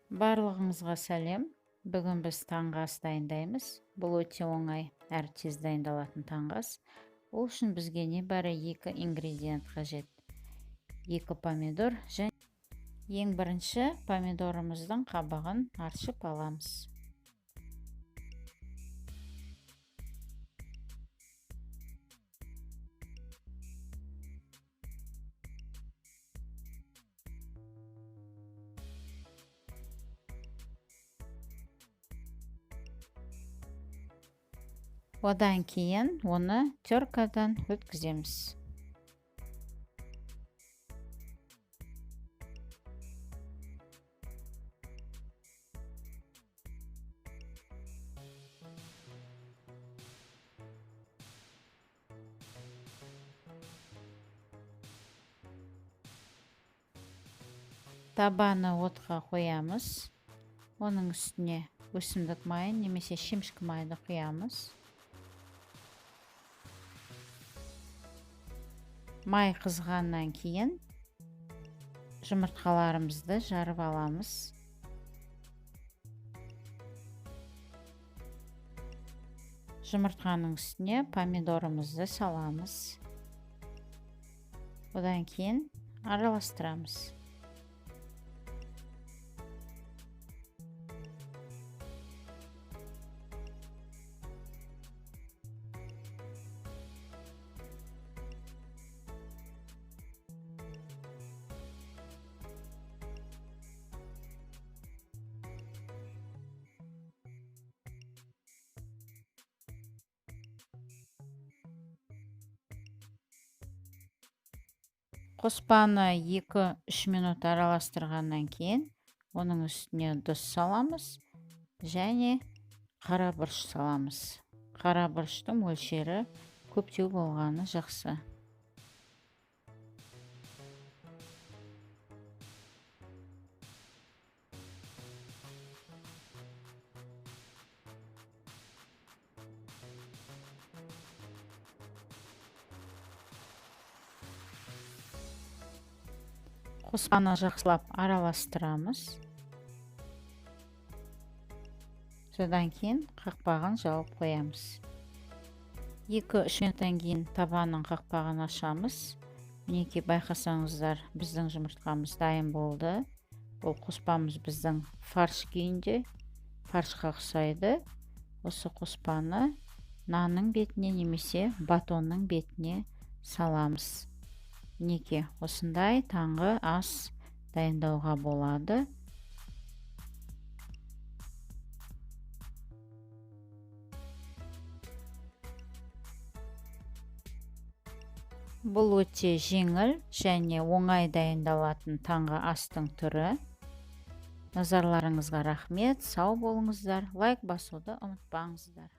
Барлығыңызға сәлем. Бүгін біз таңғы ас дайындаймыз. Бұл өте оңай, әрі тез дайындалатын таңғы ас. Ол үшін бізге небәрі 2 ингредиент қажет. 2 помидор және ең бірінші помидорымыздың қабығын аршып аламыз. Одан кейін оны теркадан өткіземіз. Табаны отқа қоямыз. Оның үстіне өсімдік майын немесе шемшкі майды құямыз. Май қызғаннан кейін жұмыртқаларымызды жарып аламыз. Жұмыртқаның үстіне помидорымызды саламыз. Одан кейін араластырамыз. Қоспаны 2-3 минут араластырғаннан кейін оның үстіне тұз саламыз және қара бұрыш саламыз. Қара бұрыштың мөлшері көптеу болғаны жақсы. Қоспаны жақсылап араластырамыз. Содан кейін қақпағын жауып қоямыз. 2-3 минуттан кейін табанның қақпағын ашамыз. Мінекей байқасаңыздар, біздің жұмыртқамыз дайын болды. Бұл қоспамыз біздің фарш күйінде, фаршқа ұқсайды. Осы қоспаны нанның бетіне немесе батонның бетіне саламыз. Мінекей осындай таңғы ас дайындауға болады. Бұл өте жеңіл және оңай дайындалатын таңғы астың түрі. Назарларыңызға рахмет, сау болыңыздар, лайк басуды ұмытпаңыздар.